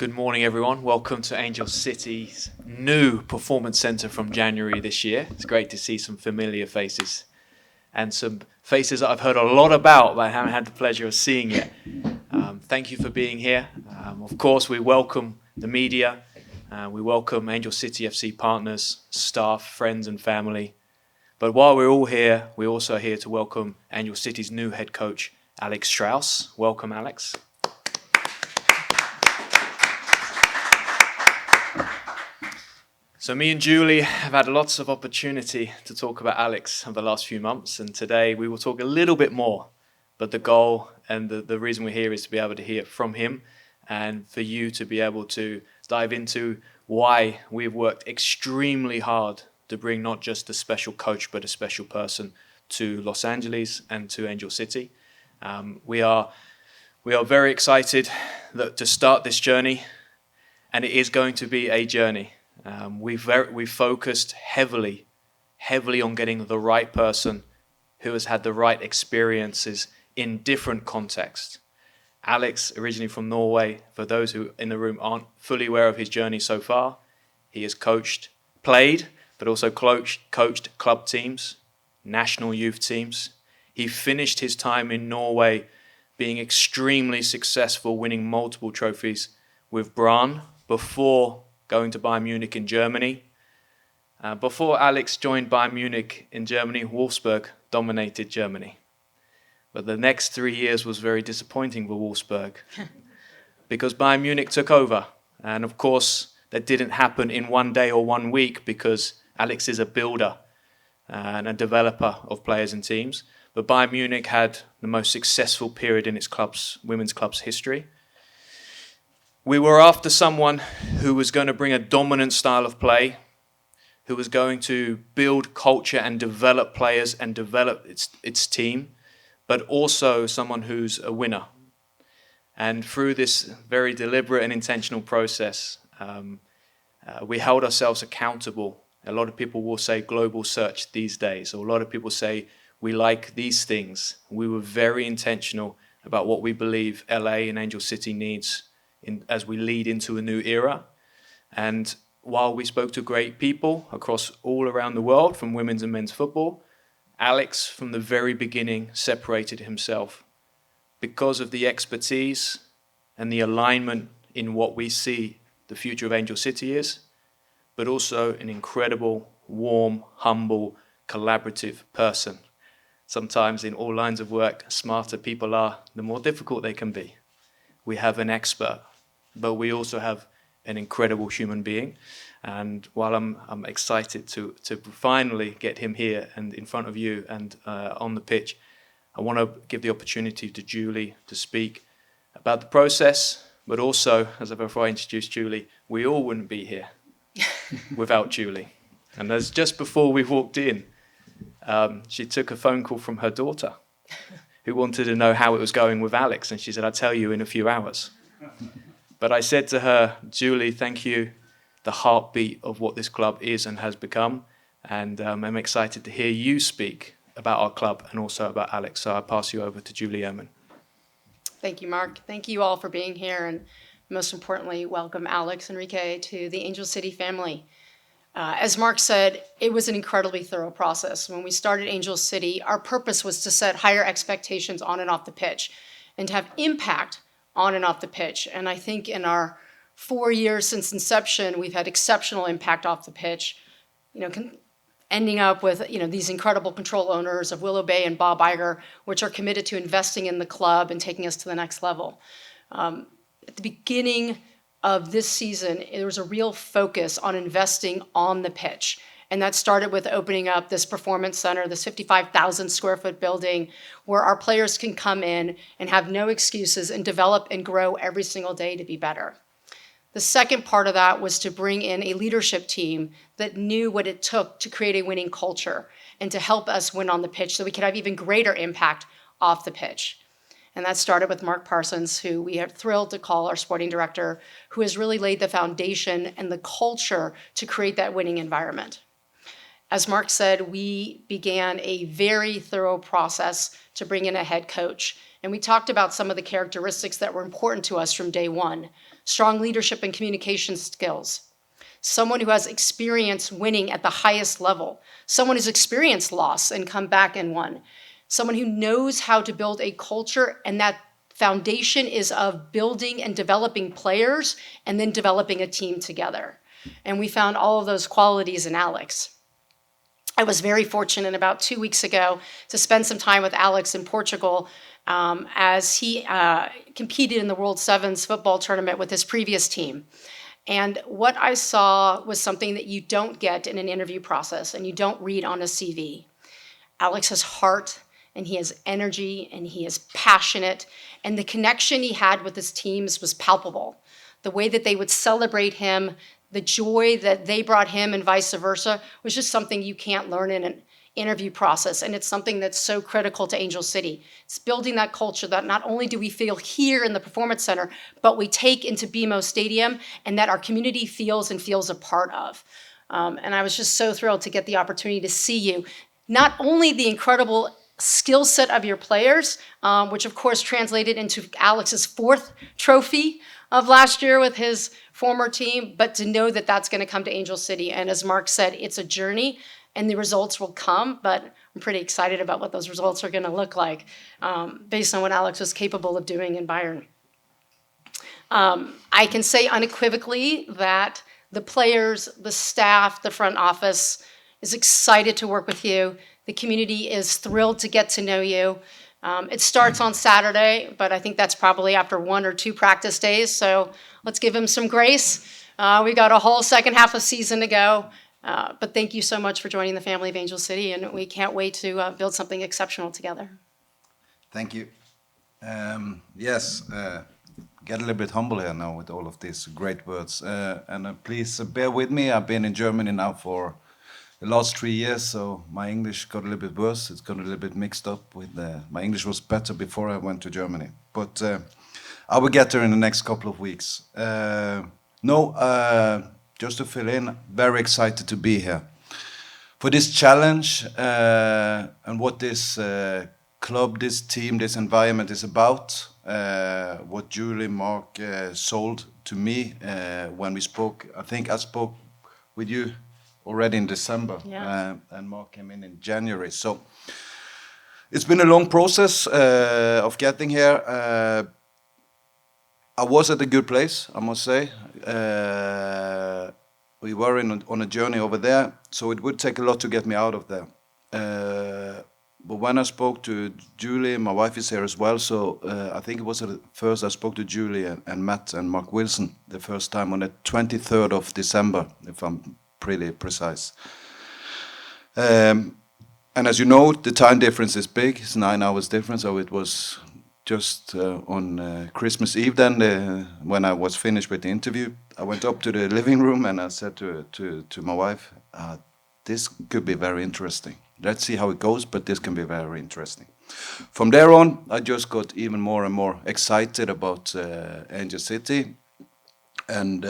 good morning, everyone. Welcome to Angel City's new performance centre from January this year. It's great to see some familiar faces and some faces that I've heard a lot about but I haven't had the pleasure of seeing yet. Thank you for being here. Of course, we welcome the media. We welcome Angel City FC partners, staff, friends and family. But while we're all here, we're also here to welcome Angel City's new head coach, Alex Straus. Welcome, Alex. So me and Julie have had lots of opportunity to talk about Alex over the last few months, and today we will talk a little bit more. But the goal and the reason we're here is to be able to hear from him and for you to be able to dive into why we've worked extremely hard to bring not just a special coach but a special person to Los Angeles and to Angel City. We are very excited to start this journey, and it is going to be a journey. We've focused heavily on getting the right person who has had the right experiences in different contexts. Alex, originally from Norway, for those who in the room aren't fully aware of his journey so far, he has played, but also coached club teams, national youth teams. He finished his time in Norway being extremely successful, winning multiple trophies with Brann before going to Bayern Munich in Germany. Before Alex joined Bayern Munich in Germany, Wolfsburg dominated Germany. But the next 3 years was very disappointing for Wolfsburg because Bayern Munich took over. And of course, that didn't happen in one day or 1 week because Alex is a builder and a developer of players and teams. But Bayern Munich had the most successful period in its women's club's history. We were after someone who was going to bring a dominant style of play, who was going to build culture and develop players and develop its team, but also someone who's a winner. And through this very deliberate and intentional process, we held ourselves accountable. A lot of people will say global search these days, or a lot of people say we like these things. We were very intentional about what we believe LA and Angel City needs as we lead into a new era. And while we spoke to great people across all around the world from women's and men's football, Alex from the very beginning separated himself because of the expertise and the alignment in what we see the future of Angel City is, but also an incredible, warm, humble, collaborative person. Sometimes in all lines of work, smarter people are, the more difficult they can be. We have an expert, but we also have an incredible human being. And while I'm excited to finally get him here and in front of you and on the pitch, I want to give the opportunity to Julie to speak about the process, but also, before I introduce Julie, we all wouldn't be here without Julie. And as just before we walked in, she took a phone call from her daughter who wanted to know how it was going with Alex. And she said, I'll tell you in a few hours. But I said to her, Julie, thank you, the heartbeat of what this club is and has become. And I'm excited to hear you speak about our club and also about Alex. So I'll pass you over to Julie Ehrman. Thank you, Mark. Thank you all for being here. And most importantly, welcome Alex Enrique to the Angel City family. As Mark said, it was an incredibly thorough process. When we started Angel City, our purpose was to set higher expectations on and off the pitch and to have impact on and off the pitch. And I think in our 4 years since inception, we've had exceptional impact off the pitch, ending up with these incredible control owners of Willow Bay and Bob Iger, which are committed to investing in the club and taking us to the next level. At the beginning of this season, there was a real focus on investing on the pitch. And that started with opening up this performance center, this 55,000 square foot building where our players can come in and have no excuses and develop and grow every single day to be better. The second part of that was to bring in a leadership team that knew what it took to create a winning culture and to help us win on the pitch so we could have even greater impact off the pitch. And that started with Mark Parsons, who we are thrilled to call our sporting director, who has really laid the foundation and the culture to create that winning environment. As Mark said, we began a very thorough process to bring in a head coach. And we talked about some of the characteristics that were important to us from day one. strong leadership and communication skills, someone who has experience winning at the highest level, someone who's experienced loss and come back and won, someone who knows how to build a culture, and that foundation is of building and developing players and then developing a team together. And we found all of those qualities in Alex. I was very fortunate about 2 weeks ago to spend some time with Alex in Portugal as he competed in the World Sevens football tournament with his previous team. And what I saw was something that you don't get in an interview process and you don't read on a CV. Alex has heart, and he has energy, and he is passionate, and the connection he had with his teams was palpable. The way that they would celebrate him, the joy that they brought him and vice versa, was just something you can't learn in an interview process, and it's something that's so critical to Angel City. It's building that culture that not only do we feel here in the Performance Center, but we take into BMO Stadium, and that our community feels a part of. And I was just so thrilled to get the opportunity to see you. Not only the incredible skill set of your players, which of course translated into Alex's 4th trophy of last year with his former team, but to know that that's going to come to Angel City. And as Mark said, it's a journey, and the results will come, but I'm pretty excited about what those results are going to look like based on what Alex was capable of doing in Bayern. I can say unequivocally that the players, the staff, the front office is excited to work with you. The community is thrilled to get to know you. It starts on Saturday, but I think that's probably after 1 or 2 practice days, so let's give him some grace. We got a whole second half of season to go, but thank you so much for joining the family of Angel City, and we can't wait to build something exceptional together. Thank you. Yes, get a little bit humble here now with all of these great words. And please bear with me. I've been in Germany now for the last 3 years, so my English got a little bit worse. It's got a little bit mixed up with my English was better before I went to Germany. But I will get there in the next couple of weeks. Just to fill in, very excited to be here for this challenge and what this club, this team, this environment is about. What Julie, Mark sold to me when we spoke. I think I spoke with you already in December, Yeah. and Mark came in January. So it's been a long process of getting here. I was at a good place, I must say. We were on a journey over there, so it would take a lot to get me out of there. But when I spoke to Julie, my wife is here as well, so I think it was at first I spoke to Julie and Matt and Mark Wilson the first time on the 23rd of December, if I'm pretty precise. And as you know, the time difference is big. It's 9 hours difference, so it was just on Christmas Eve then, when I was finished with the interview. I went up to the living room and I said to my wife, this could be very interesting. Let's see how it goes, but this can be very interesting. From there on, I just got even more and more excited about Angel City. And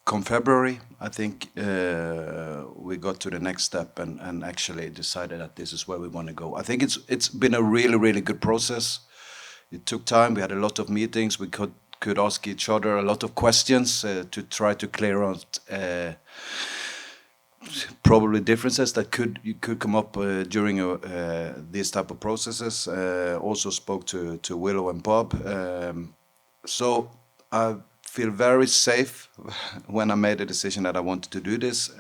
come February, I think we got to the next step and actually decided that this is where we want to go. I think it's been a really, really good process. It took time. We had a lot of meetings. We could ask each other a lot of questions to try to clear out probably differences that could come up during these type of processes. Also spoke to Willow and Bob. So I feel very safe when I made the decision that I wanted to do this.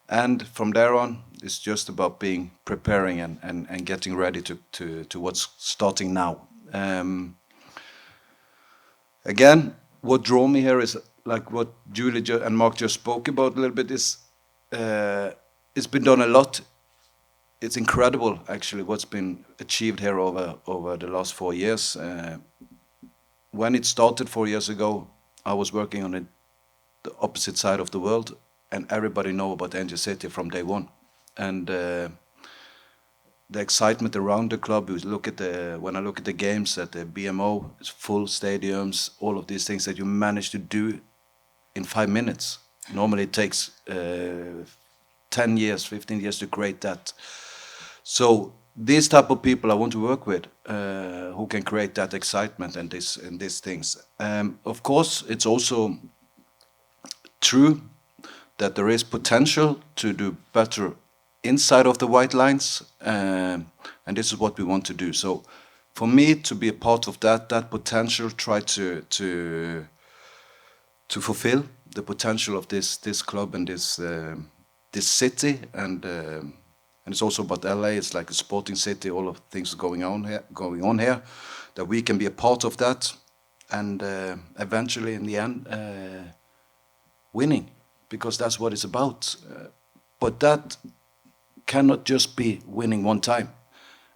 And from there on, it's just about preparing and getting ready to what's starting now. Again, what drew me here is like what Julie and Mark just spoke about a little bit. Is it's been done a lot. It's incredible, actually, what's been achieved here over the last 4 years. When it started 4 years ago, I was working on the opposite side of the world, and everybody know about Angel City from day one. And the excitement around the club. When I look at the games at the BMO, it's full stadiums, all of these things that you manage to do in 5 minutes. Normally it takes 10 years, 15 years to create that. So these type of people I want to work with, who can create that excitement and these things. Of course, it's also true that there is potential to do better inside of the white lines, and this is what we want to do. So, for me to be a part of that potential, try to fulfill the potential of this club and this city, and it's also about LA. It's like a sporting city. All of things going on here, that we can be a part of that, and eventually, in the end, winning, because that's what it's about. But that cannot just be winning one time.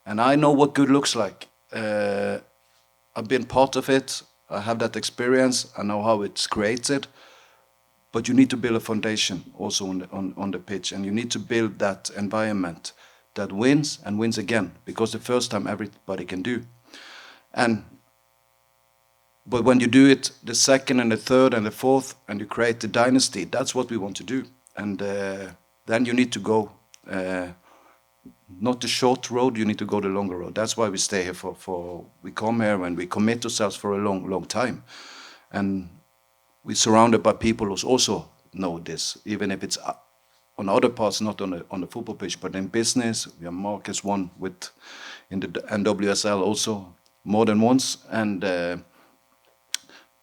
And I know what good looks like. I've been part of it. I have that experience. I know how it's created. But you need to build a foundation also on the pitch, and you need to build that environment that wins and wins again, because the first time everybody can do. But when you do it the second and the third and the fourth, and you create the dynasty, that's what we want to do. And then you need to go not the short road, you need to go the longer road. That's why we stay here we come here and we commit ourselves for a long time. And we're surrounded by people who also know this, even if it's on other parts, not on the football pitch, but in business. We have Marcus won in the NWSL also more than once, and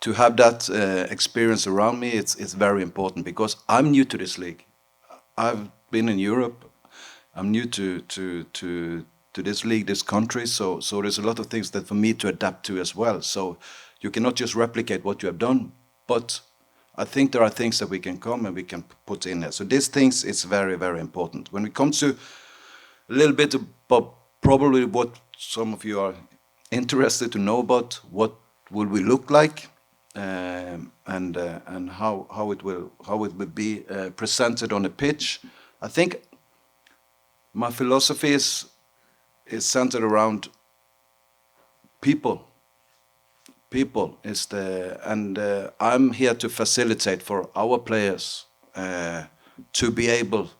to have that experience around me, it's very important, because I'm new to this league. I've been in Europe. I'm new to this league, this country. So there's a lot of things that for me to adapt to as well. So you cannot just replicate what you have done, but I think there are things that we can come and we can put in there. So these things, it's very, very important. When it comes to a little bit about probably what some of you are interested to know about, what will we look like, and how it will be presented on the pitch. I think my philosophy is centered around people. People is I'm here to facilitate for our players to be able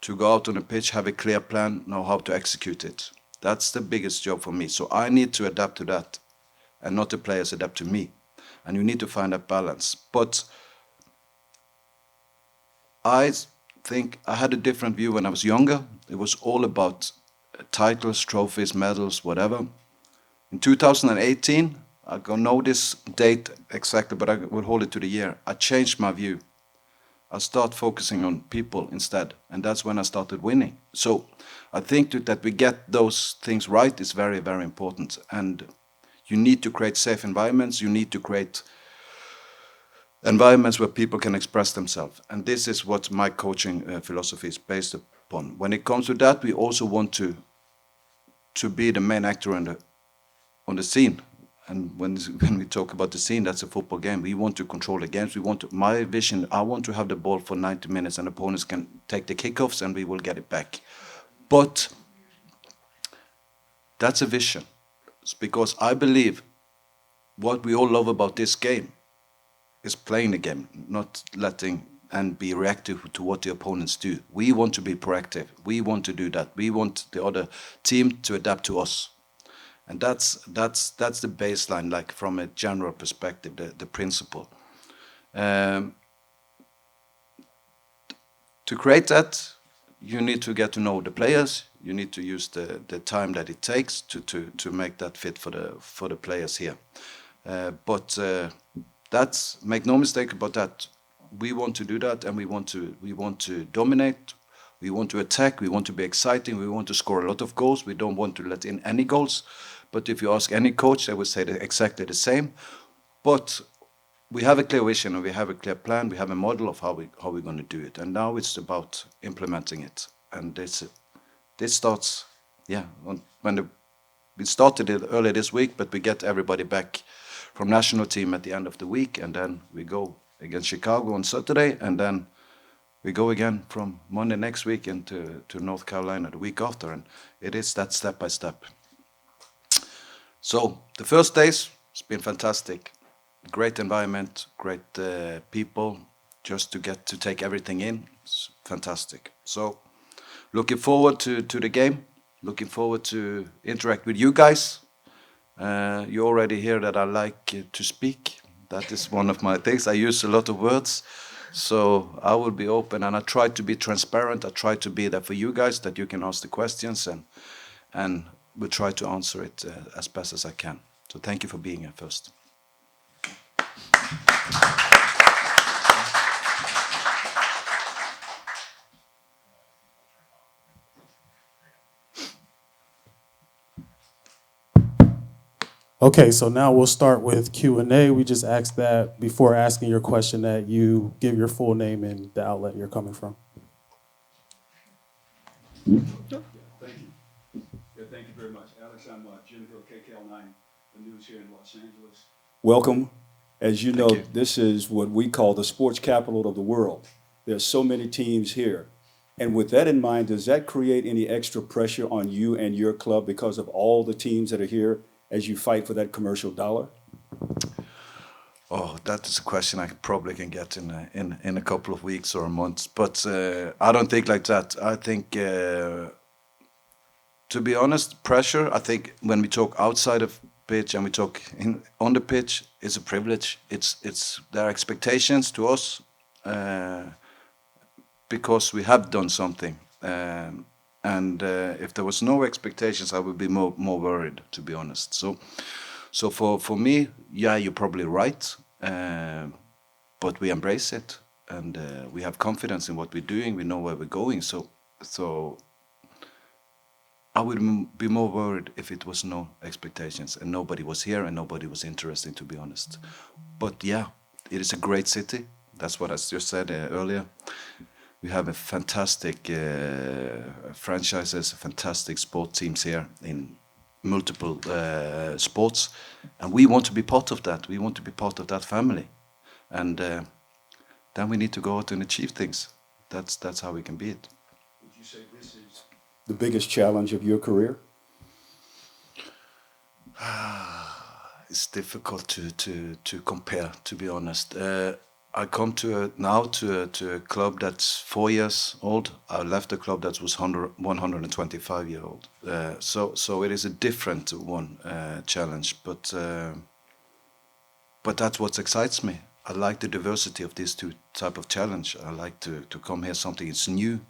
to go out on the pitch, have a clear plan, know how to execute it. That's the biggest job for me. So I need to adapt to that, and not the players adapt to me. And you need to find that balance. But I think I had a different view when I was younger. It was all about titles, trophies, medals, whatever. In 2018, I don't know this date exactly, but I will hold it to the year. I changed my view. I start focusing on people instead, and that's when I started winning. So I think that we get those things right is very, very important. And you need to create safe environments. You need to create environments where people can express themselves. And this is what my coaching philosophy is based upon. When it comes to that, we also want to be the main actor on the scene. And when we talk about the scene, that's a football game. We want to control the games. My vision, I want to have the ball for 90 minutes, and opponents can take the kickoffs and we will get it back. But that's a vision. It's because I believe what we all love about this game is playing the game, not letting and be reactive to what the opponents do. We want to be proactive. We want to do that. We want the other team to adapt to us. And that's the baseline, like from a general perspective, the principle. To create that, you need to get to know the players. You need to use the time that it takes to make that fit for the players here. But make no mistake about that. We want to do that, and we want to dominate. We want to attack. We want to be exciting. We want to score a lot of goals. We don't want to let in any goals. But if you ask any coach, they would say exactly the same. But we have a clear vision, and we have a clear plan. We have a model of how we're going to do it. And now it's about implementing it. And this starts, we started it earlier this week, but we get everybody back from national team at the end of the week, and then we go against Chicago on Saturday, and then we go again from Monday next week into North Carolina the week after, and it is that step by step. So the first days, it's been fantastic. Great environment, great people, just to get to take everything in. It's fantastic. So looking forward to the game. looking forward to interact with you guys. You already hear that I like to speak. That is one of my things. I use a lot of words. So I will be open, and I try to be transparent. I try to be there for you guys, that you can ask the questions, and we'll try to answer it as best as I can. So thank you for being here first. Okay, so now we'll start with Q&A. We just ask that before asking your question that you give your full name and the outlet you're coming from. Thank you. Yeah, thank you very much. Alex, I'm Jim Hill, KKL9, the news here in Los Angeles. Welcome. As you know, this is what we call the sports capital of the world. There's so many teams here. And with that in mind, does that create any extra pressure on you and your club because of all the teams that are here as you fight for that commercial dollar? Oh, that is a question I probably can get in a couple of weeks or months. But I don't think like that. I think, to be honest, pressure, I think when we talk outside of pitch and we talk on the pitch, it's a privilege. There are expectations to us because we have done something. And if there was no expectations, I would be more worried, to be honest. So for me, yeah, you're probably right, but we embrace it, and we have confidence in what we're doing. We know where we're going. So I would be more worried if it was no expectations and nobody was here and nobody was interested, to be honest. But yeah, it is a great city. That's what I just said earlier. We have a fantastic franchises, fantastic sport teams here in multiple sports, and we want to be part of that. We want to be part of that family, and then we need to go out and achieve things. That's how we can be it. Would you say this is the biggest challenge of your career? It's difficult to compare, to be honest. I come now to a club that's 4 years old. I left a club that was 125 years old. So it is a different one challenge, but that's what excites me. I like the diversity of these two type of challenge. I like to come here, something is new.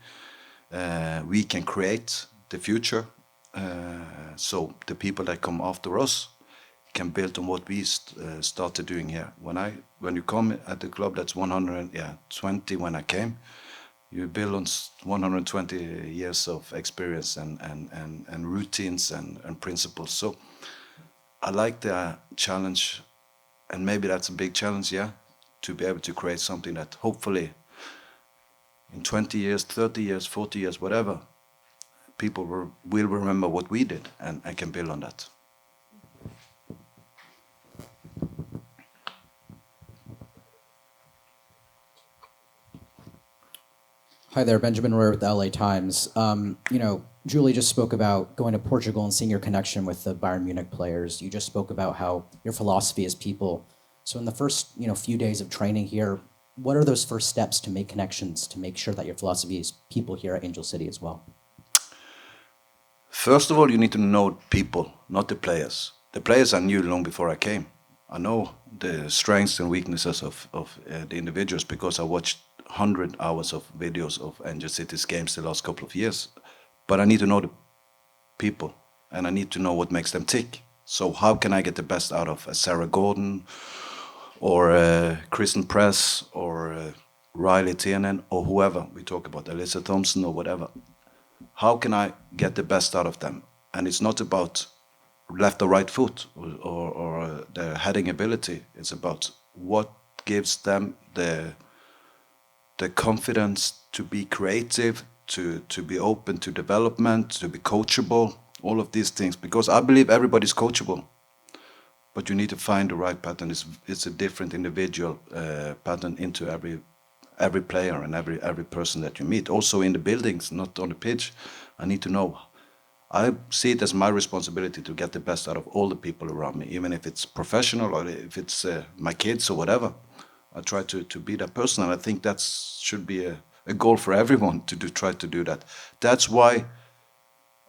We can create the future. So the people that come after us can build on what we started doing here. When you come at the club that's 120 when I came, you build on 120 years of experience and routines and principles. So I like the challenge, and maybe that's a big challenge, yeah, to be able to create something that hopefully in 20 years, 30 years, 40 years, whatever, people will remember what we did and can build on that. Hi there, Benjamin Royer with the LA Times. Julie just spoke about going to Portugal and seeing your connection with the Bayern Munich players. You just spoke about how your philosophy is people. So in the first, few days of training here, what are those first steps to make connections, to make sure that your philosophy is people here at Angel City as well? First of all, you need to know people, not the players. The players I knew long before I came. I know the strengths and weaknesses of the individuals because I watched 100 hours of videos of Angel City's games the last couple of years. But I need to know the people, and I need to know what makes them tick. So how can I get the best out of a Sarah Gordon, or Kristen Press, or Riley Tiernan, or whoever we talk about, Alyssa Thompson or whatever. How can I get the best out of them? And it's not about left or right foot or their heading ability. It's about what gives them the confidence to be creative, to be open to development, to be coachable, all of these things. Because I believe everybody's coachable, but you need to find the right pattern. It's a different individual pattern into every player and every person that you meet. Also in the buildings, not on the pitch. I need to know. I see it as my responsibility to get the best out of all the people around me, even if it's professional or if it's my kids or whatever. I try to be that person, and I think that should be a goal for everyone to try to do that. That's why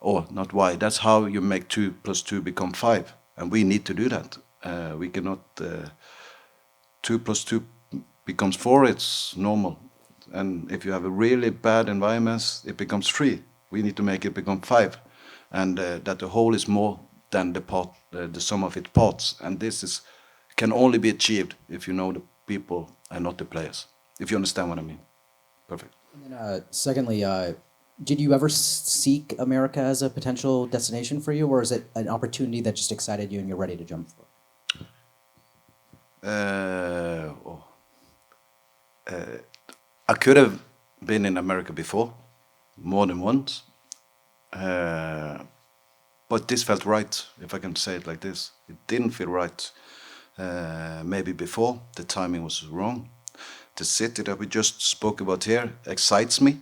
or not why. That's how you make 2 + 2 become 5, and we need to do that. We cannot. 2 + 2 becomes 4. It's normal, and if you have a really bad environment, it becomes 3. We need to make it become 5, and that the whole is more than the sum of its parts. And this can only be achieved if you know the people and not the players. If you understand what I mean. Perfect. And then, secondly, did you ever seek America as a potential destination for you, or is it an opportunity that just excited you and you're ready to jump for? I could have been in America before, more than once. But this felt right, if I can say it like this. It didn't feel right. Maybe before, the timing was wrong. The city that we just spoke about here excites me,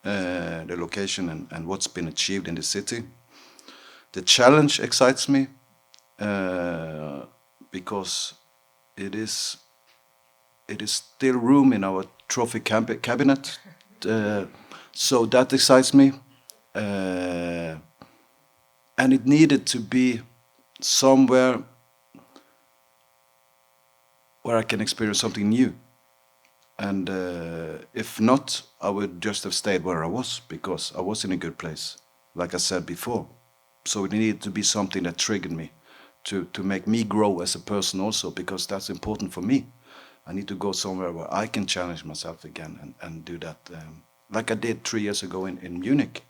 the location and what's been achieved in the city. The challenge excites me because it is still room in our trophy cabinet. So that excites me. And it needed to be somewhere where I can experience something new. And if not, I would just have stayed where I was, because I was in a good place, like I said before. So it needed to be something that triggered me, to make me grow as a person also, because that's important for me. I need to go somewhere where I can challenge myself again and do that, like I did 3 years ago in Munich.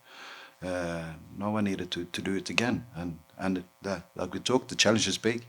Now I needed to do it again. And like we talked, the challenge is big.